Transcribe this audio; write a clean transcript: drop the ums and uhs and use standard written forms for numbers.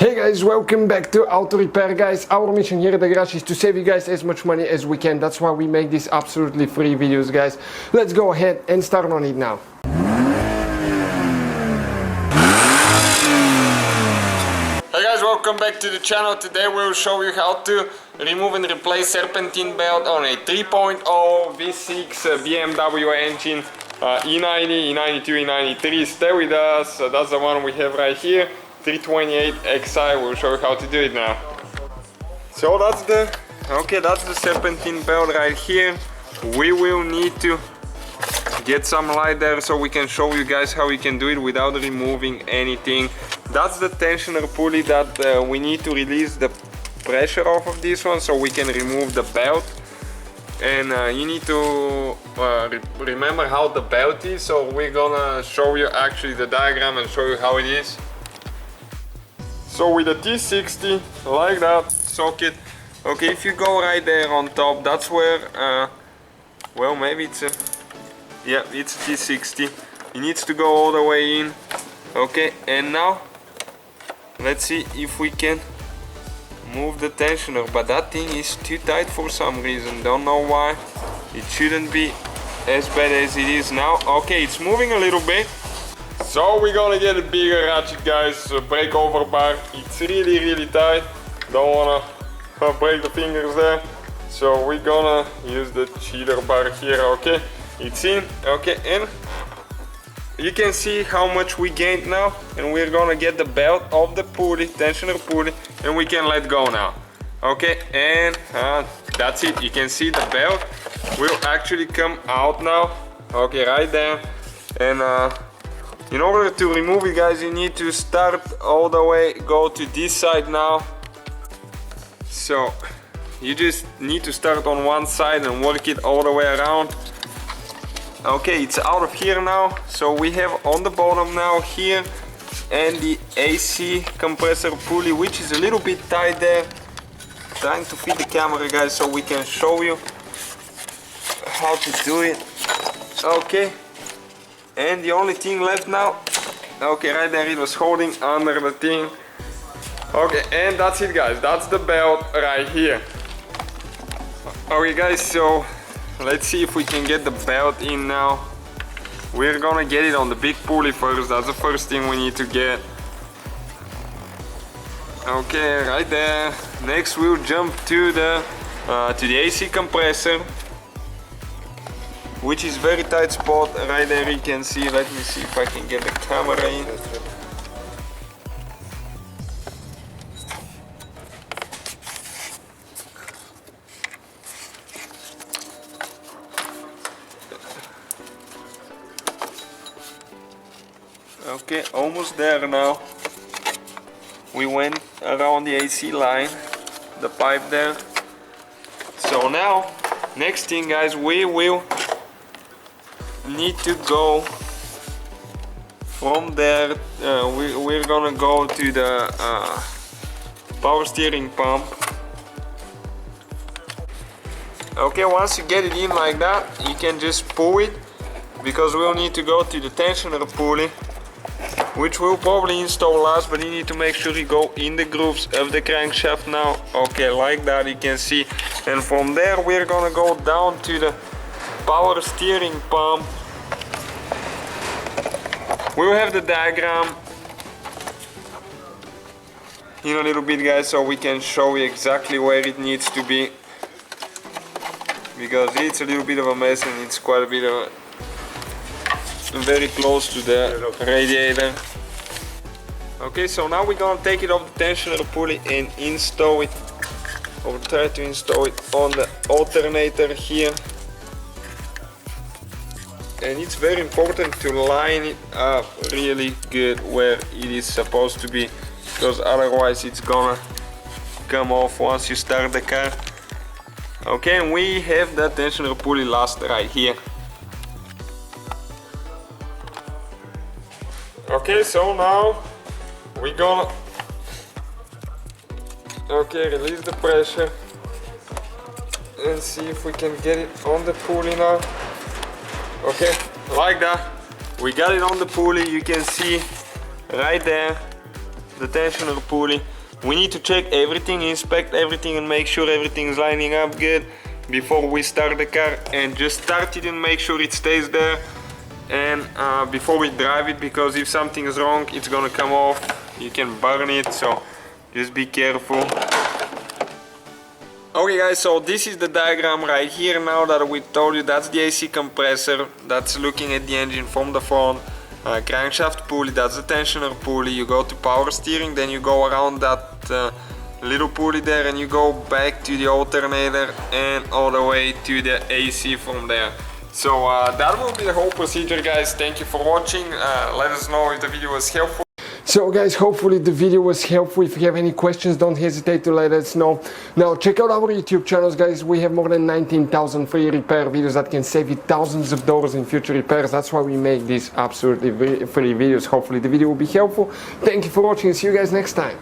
Hey guys, welcome back to Auto Repair. Guys, our mission here at the garage is to save you guys as much money as we can. That's why we make these absolutely free videos, guys. Let's go ahead and start on it now. Hey guys, welcome back to the channel. Today we'll show you how to remove and replace serpentine belt on a 3.0 V6 BMW engine, E90, E92, E93. Stay with us. That's the one we have right here. 328i. We'll show you how to do it now. So that's the serpentine belt right here. We will need to get some light there so we can show you guys how we can do it without removing anything. That's the tensioner pulley that we need to release the pressure off of this one so we can remove the belt. And you need to remember how the belt is, so we're gonna show you actually the diagram and show you how it is. So with a T60, like that, socket, okay, if you go right there on top, that's where, well, maybe it's a, yeah, it's a T60. It needs to go all the way in, okay, and now, let's see if we can move the tensioner, but that thing is too tight for some reason, don't know why. It shouldn't be as bad as it is now. Okay, it's moving a little bit. So we're gonna get a bigger ratchet, guys, brake over bar. It's really tight, don't wanna break the fingers there. So we're gonna use the cheater bar here, okay? It's in, okay, and you can see how much we gained now. And we're gonna get the belt of the pulley, tensioner pulley, and we can let go now. Okay, and that's it. You can see the belt will actually come out now. Okay, right there. And in order to remove it, guys, you need to start all the way, go to this side now. So you just need to start on one side and work it all the way around. Okay, it's out of here now. So we have on the bottom now here and the AC compressor pulley, which is a little bit tight there. Trying to fit the camera, guys, so we can show you how to do it. Okay. And the only thing left now, okay, right there it was holding under the thing. Okay, and that's it, guys, that's the belt right here. Okay guys, so let's see if we can get the belt in now. We're gonna get it on the big pulley first. That's the first thing we need to get. Okay, right there. Next we'll jump to the AC compressor, which is very tight spot right there. You can see. Let me see if I can get the camera in. Okay, almost there now. We went around the AC line, the pipe there. So now, next thing, guys, we will need to go from there. We're gonna go to the power steering pump. Okay, once you get it in like that, you can just pull it, because we'll need to go to the tensioner pulley, which we'll probably install last, but you need to make sure you go in the grooves of the crankshaft now. Okay, like that, you can see. And from there we're gonna go down to the power steering pump. We'll have the diagram in a little bit, guys, so we can show you exactly where it needs to be, because it's a little bit of a mess and it's quite a bit of very close to the radiator. Okay, so now we're gonna take it off the tensioner pulley and install it, or try to install it on the alternator here. And it's very important to line it up really good where it is supposed to be, because otherwise it's gonna come off once you start the car. Okay, and we have that tensioner pulley last right here. Okay, so now we're gonna release the pressure and see if we can get it on the pulley now. Okay, like that. We got it on the pulley. You can see right there the tensioner pulley. We need to check everything, inspect everything and make sure everything is lining up good before we start the car, and just start it and make sure it stays there, and before we drive it, because if something is wrong it's gonna come off, you can burn it, so just be careful. Okay guys, so this is the diagram right here. Now that we told you, that's the AC compressor, that's looking at the engine from the front. Crankshaft pulley, that's the tensioner pulley. You go to power steering, then you go around that little pulley there and you go back to the alternator and all the way to the AC from there. So that will be the whole procedure, guys. Thank you for watching. Let us know if the video was helpful. So guys, hopefully the video was helpful. If you have any questions, don't hesitate to let us know. Now check out our YouTube channels, guys. We have more than 19,000 free repair videos that can save you thousands of dollars in future repairs. That's why we make these absolutely free videos. Hopefully the video will be helpful. Thank you for watching and see you guys next time.